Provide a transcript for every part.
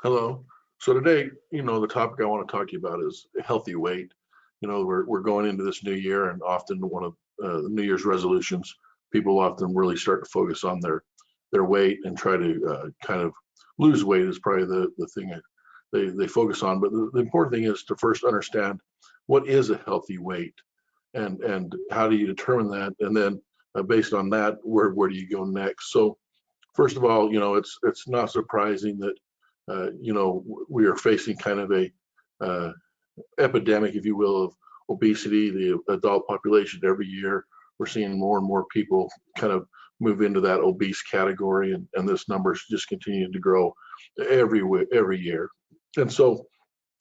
Hello. So today, the topic I want to talk to you about is healthy weight. We're going into this new year, and often one of the New Year's resolutions, people often really start to focus on their weight and try to kind of lose weight is probably the thing that they focus on. But the important thing is to first understand what is a healthy weight, and how do you determine that, and then based on that, where do you go next? So first of all, it's not surprising that we are facing kind of a uh, epidemic, if you will, of obesity. The adult population every year, we're seeing more and more people kind of move into that obese category, and this number is just continuing to grow every year. And so,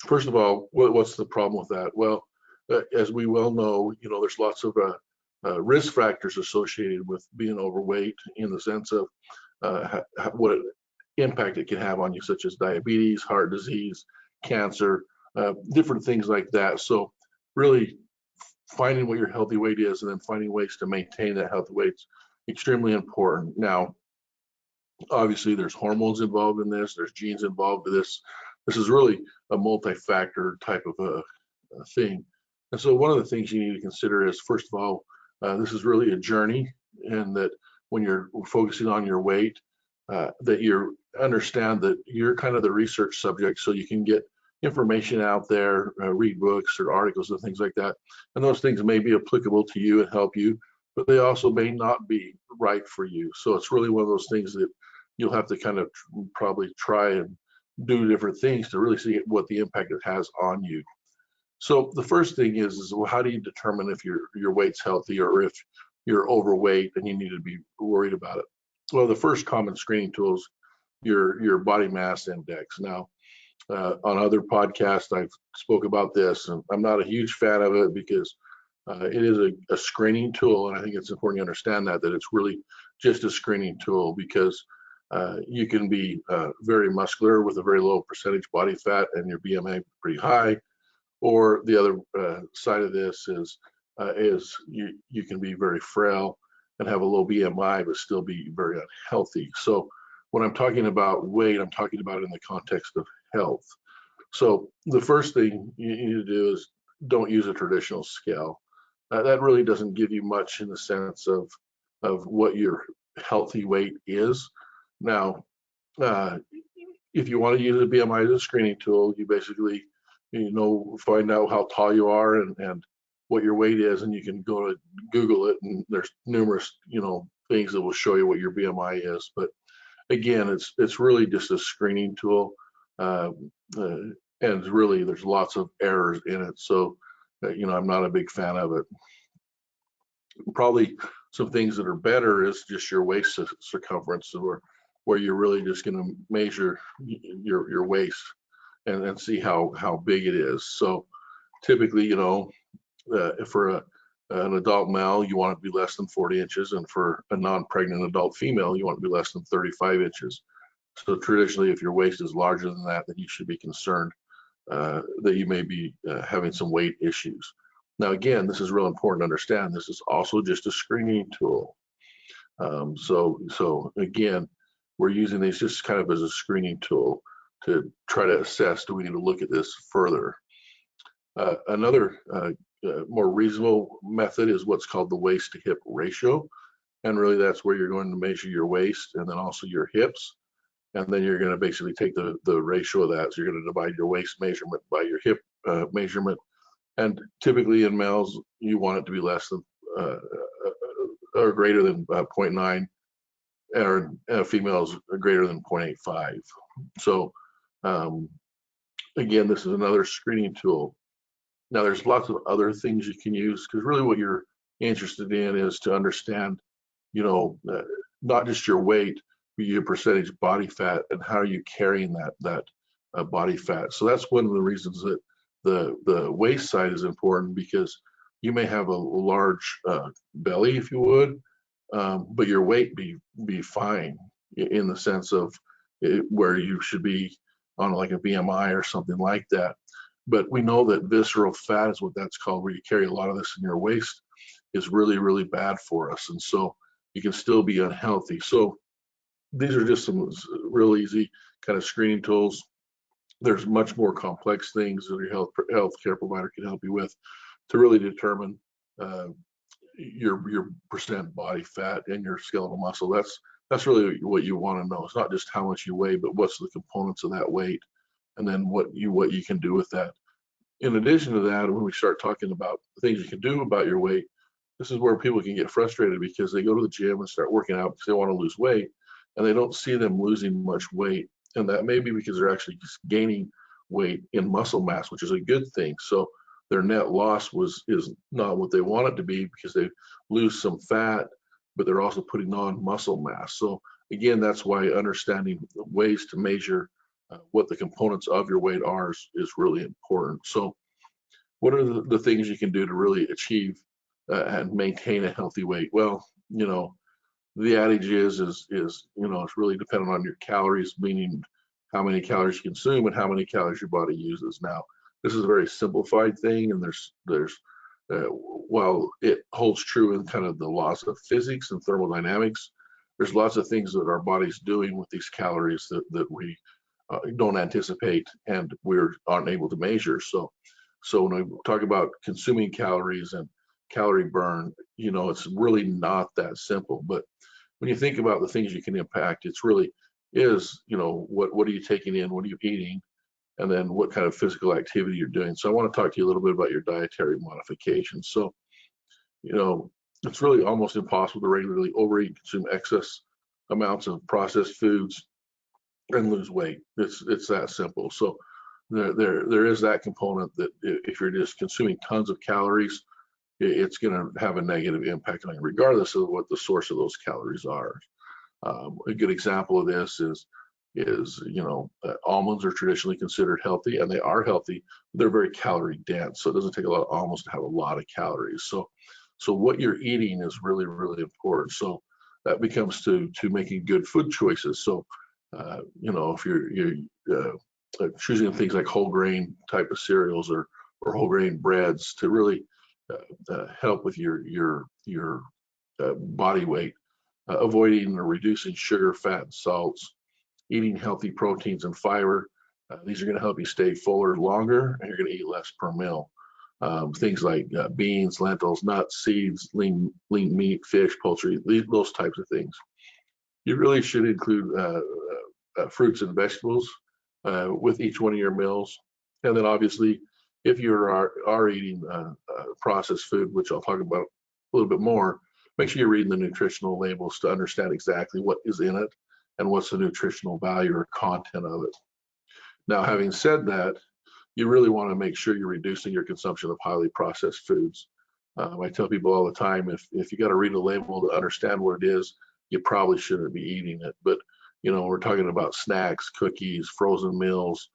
first of all, what's the problem with that? Well, as we well know, there's lots of risk factors associated with being overweight in the sense of what impact it can have on you, such as diabetes, heart disease, cancer, different things like that. So really finding what your healthy weight is and then finding ways to maintain that healthy weight is extremely important. Now, obviously there's hormones involved in this, there's genes involved in this. This is really a multi-factor type of a thing. And so one of the things you need to consider is, first of all, this is really a journey, and that when you're focusing on your weight, that you understand that you're kind of the research subject, so you can get information out there, read books or articles and things like that. And those things may be applicable to you and help you, but they also may not be right for you. So it's really one of those things that you'll have to kind of probably try and do different things to really see what the impact it has on you. So the first thing is well, how do you determine if your weight's healthy or if you're overweight and you need to be worried about it? Well, the first common screening tool is your body mass index. Now, on other podcasts, I've spoke about this, and I'm not a huge fan of it because it is a screening tool, and I think it's important to understand that it's really just a screening tool, because you can be very muscular with a very low percentage body fat and your BMI pretty high, or the other side of this is you can be very frail and have a low BMI but still be very unhealthy. So when I'm talking about weight, I'm talking about in the context of health. So the first thing you need to do is don't use a traditional scale. That really doesn't give you much in the sense of what your healthy weight is. Now, uh, if you want to use a BMI as a screening tool, you basically, find out how tall you are and what your weight is, and you can go to Google it, and there's numerous, things that will show you what your BMI is. But again, it's really just a screening tool, uh, uh, and really there's lots of errors in it. So, I'm not a big fan of it. Probably some things that are better is just your waist circumference, where you're really just going to measure your waist and see how big it is. So typically, for an adult male, you want it to be less than 40 inches, and for a non-pregnant adult female, you want it to be less than 35 inches. So traditionally, if your waist is larger than that, then you should be concerned that you may be having some weight issues. Now, again, this is real important to understand. This is also just a screening tool. So again, we're using these just kind of as a screening tool to try to assess, do we need to look at this further? Another more reasonable method is what's called the waist to hip ratio. And really that's where you're going to measure your waist and then also your hips. And then you're going to basically take the ratio of that. So you're going to divide your waist measurement by your hip measurement. And typically in males, you want it to be less than or greater than 0.9, or females are greater than 0.85. So again, this is another screening tool. Now there's lots of other things you can use, because really what you're interested in is to understand, not just your weight, but your percentage body fat and how are you carrying that body fat. So that's one of the reasons that the waist side is important, because you may have a large belly, if you would, but your weight be fine in the sense of where you should be on like a BMI or something like that. But we know that visceral fat is what that's called, where you carry a lot of this in your waist, is really, really bad for us. And so you can still be unhealthy. So these are just some real easy kind of screening tools. there's much more complex things that your healthcare provider can help you with to really determine uh, your percent body fat and your skeletal muscle. That's really what you want to know. It's not just how much you weigh, but what's the components of that weight, and then what you can do with that. In addition to that, when we start talking about things you can do about your weight, this is where people can get frustrated because they go to the gym and start working out because they want to lose weight, and they don't see them losing much weight. And that may be because they're actually just gaining weight in muscle mass, which is a good thing. So their net loss is not what they want it to be because they lose some fat, but they're also putting on muscle mass. So again, that's why understanding ways to measure what the components of your weight are is really important. So what are the things you can do to really achieve and maintain a healthy weight? Well, the adage it's really dependent on your calories, meaning how many calories you consume and how many calories your body uses. Now, this is a very simplified thing, and while it holds true in kind of the laws of physics and thermodynamics, there's lots of things that our body's doing with these calories that we don't anticipate and we're unable to measure. So when I talk about consuming calories and calorie burn, it's really not that simple. But when you think about the things you can impact, it's really is, what are you taking in, what are you eating, and then what kind of physical activity you're doing. So I want to talk to you a little bit about your dietary modifications. So, it's really almost impossible to regularly overeat and consume excess amounts of processed foods and lose weight. It's that simple. So there is that component that if you're just consuming tons of calories, it's going to have a negative impact on you, regardless of what the source of those calories are. A good example of this is almonds are traditionally considered healthy, and they are healthy. But they're very calorie dense, so it doesn't take a lot of almonds to have a lot of calories. So what you're eating is really, really important. So that becomes to making good food choices. So if you're choosing things like whole grain type of cereals or whole grain breads to really help with your body weight, avoiding or reducing sugar, fat, and salts, eating healthy proteins and fiber. These are going to help you stay fuller longer, and you're going to eat less per meal. Things like beans, lentils, nuts, seeds, lean meat, fish, poultry, those types of things. You really should include fruits and vegetables with each one of your meals. And then obviously, if you are eating processed food, which I'll talk about a little bit more, make sure you're reading the nutritional labels to understand exactly what is in it and what's the nutritional value or content of it. Now, having said that, you really want to make sure you're reducing your consumption of highly processed foods. I tell people all the time, if you got to read a label to understand what it is, you probably shouldn't be eating it. But we're talking about snacks, cookies, frozen meals,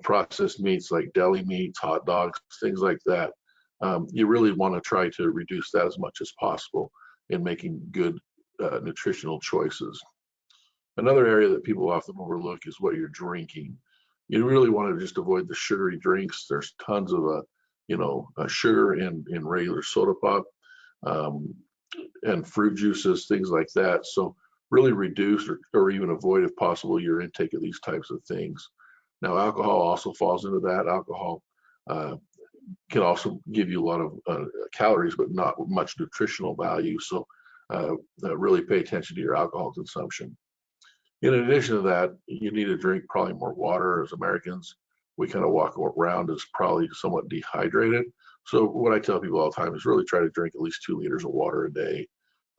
processed meats like deli meats, hot dogs, things like that. You really want to try to reduce that as much as possible in making good nutritional choices. Another area that people often overlook is what you're drinking. You really want to just avoid the sugary drinks. There's tons of sugar in regular soda pop, and fruit juices, things like that. So really reduce or even avoid, if possible, your intake of these types of things. Now, alcohol also falls into that. Alcohol can also give you a lot of calories, but not much nutritional value. So really pay attention to your alcohol consumption. In addition to that, you need to drink probably more water. As Americans, we kind of walk around as probably somewhat dehydrated. So what I tell people all the time is really try to drink at least 2 liters of water a day.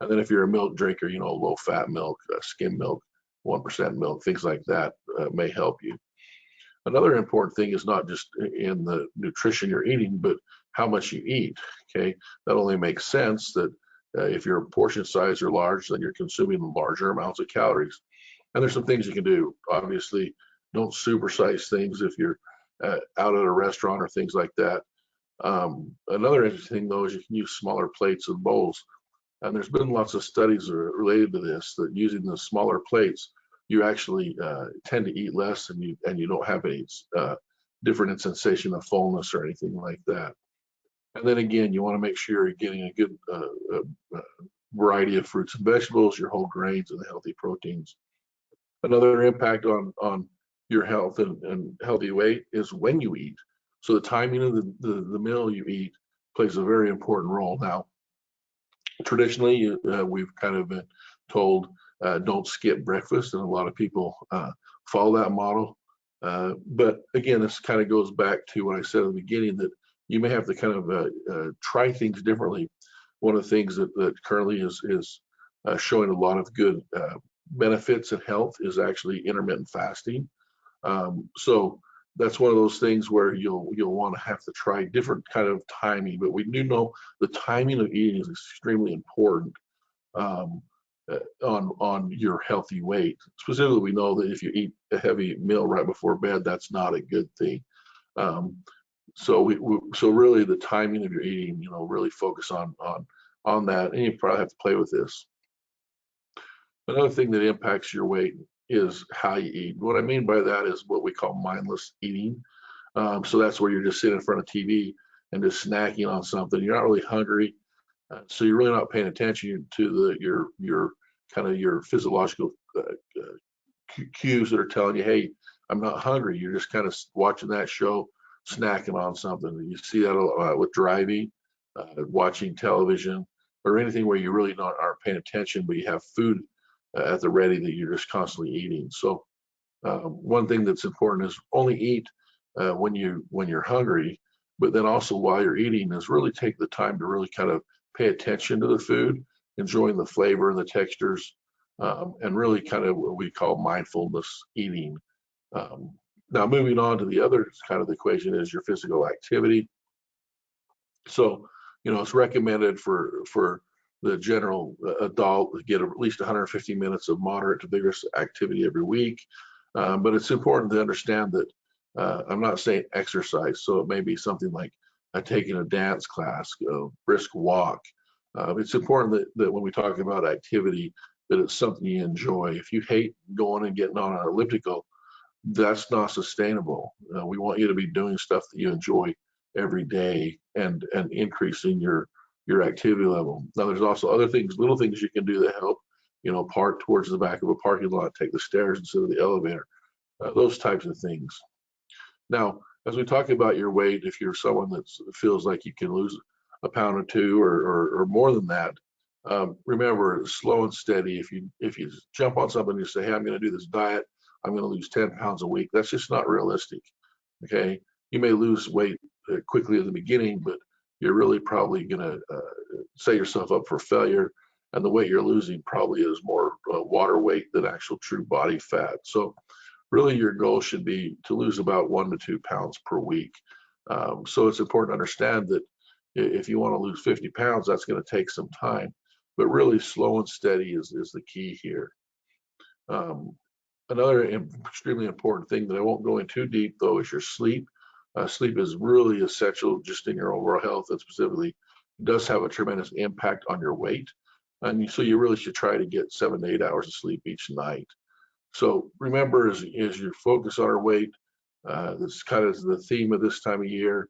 And then if you're a milk drinker, low fat milk, skim milk, 1% milk, things like that may help you. Another important thing is not just in the nutrition you're eating, but how much you eat. Okay, that only makes sense that if your portion size are large, then you're consuming larger amounts of calories. And there's some things you can do. Obviously, don't supersize things if you're out at a restaurant or things like that. Another interesting thing, though, is you can use smaller plates and bowls. And there's been lots of studies related to this, that using the smaller plates, you actually tend to eat less, and you don't have any different sensation of fullness or anything like that. And then again, you want to make sure you're getting a good variety of fruits and vegetables, your whole grains, and the healthy proteins. Another impact on your health and healthy weight is when you eat. So the timing of the meal you eat plays a very important role. Now, traditionally, we've kind of been told don't skip breakfast, and a lot of people follow that model. But again, this kind of goes back to what I said at the beginning, that you may have to kind of try things differently. One of the things that currently is showing a lot of good benefits and health is actually intermittent fasting. So that's one of those things where you'll want to have to try different kind of timing, but we do know the timing of eating is extremely important um, on your healthy weight. Specifically, we know that if you eat a heavy meal right before bed, that's not a good thing. Um, so really the timing of your eating, really focus on that, and you probably have to play with this. Another thing that impacts your weight is how you eat. What I mean by that is what we call mindless eating. So that's where you're just sitting in front of TV and just snacking on something. You're not really hungry, so you're really not paying attention to your kind of your physiological cues that are telling you, hey, I'm not hungry. You're just kind of watching that show, snacking on something. You see that a lot with driving, watching television, or anything where you really aren't paying attention, but you have food at the ready that you're just constantly eating. So one thing that's important is only eat when you're hungry, but then also while you're eating is really take the time to really kind of pay attention to the food, enjoying the flavor and the textures, and really kind of what we call mindfulness eating. Um, Now moving on to the other kind of the equation is your physical activity. So, it's recommended for the general adult to get at least 150 minutes of moderate to vigorous activity every week. But it's important to understand that I'm not saying exercise. So it may be something like taking a dance class, a brisk walk. It's important that when we talk about activity, that it's something you enjoy. If you hate going and getting on an elliptical, that's not sustainable. We want you to be doing stuff that you enjoy every day and increasing your activity level. Now, there's also other things, little things you can do that help. Park towards the back of a parking lot, take the stairs instead of the elevator. Those types of things. Now, as we talk about your weight, if you're someone that feels like you can lose a pound or two or more than that, remember, slow and steady. If you jump on something and you say, hey, I'm going to do this diet, I'm going to lose 10 pounds a week, that's just not realistic. Okay, you may lose weight quickly at the beginning, but you're really probably going to set yourself up for failure. And the weight you're losing probably is more water weight than actual true body fat. So really your goal should be to lose about 1 to 2 pounds per week. So it's important to understand that if you want to lose 50 pounds, that's going to take some time, but really slow and steady is the key here. Another extremely important thing that I won't go in too deep though is your sleep. Sleep is really essential just in your overall health, and specifically does have a tremendous impact on your weight. And so you really should try to get 7 to 8 hours of sleep each night. So remember, as you focus on our weight, this is kind of the theme of this time of year.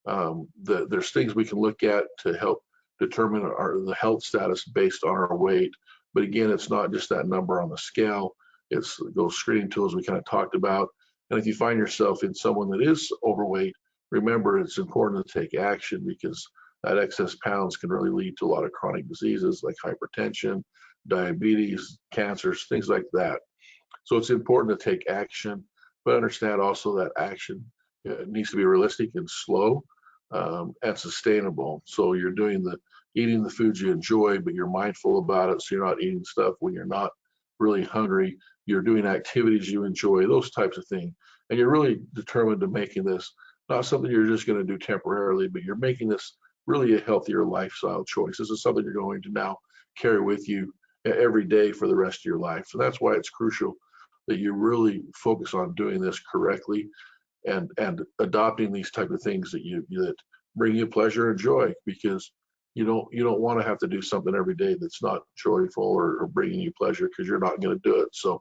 There's things we can look at to help determine the health status based on our weight. But again, it's not just that number on the scale. It's those screening tools we kind of talked about. And if you find yourself in someone that is overweight, remember it's important to take action, because that excess pounds can really lead to a lot of chronic diseases like hypertension, diabetes, cancers, things like that. So it's important to take action, but understand also that action needs to be realistic and slow and sustainable. So you're eating the foods you enjoy, but you're mindful about it. So you're not eating stuff when you're not really hungry. You're doing activities you enjoy, those types of things. And you're really determined to making this not something you're just going to do temporarily, but you're making this really a healthier lifestyle choice. This is something you're going to now carry with you every day for the rest of your life. So that's why it's crucial that you really focus on doing this correctly and adopting these type of things that bring you pleasure and joy, because you don't want to have to do something every day that's not joyful or bringing you pleasure, because you're not going to do it. So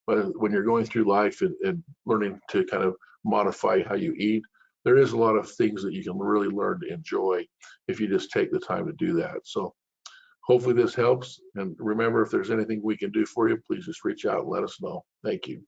but when you're going through life and learning to kind of modify how you eat, there is a lot of things that you can really learn to enjoy if you just take the time to do that. So hopefully this helps. And remember, if there's anything we can do for you, please just reach out and let us know. Thank you.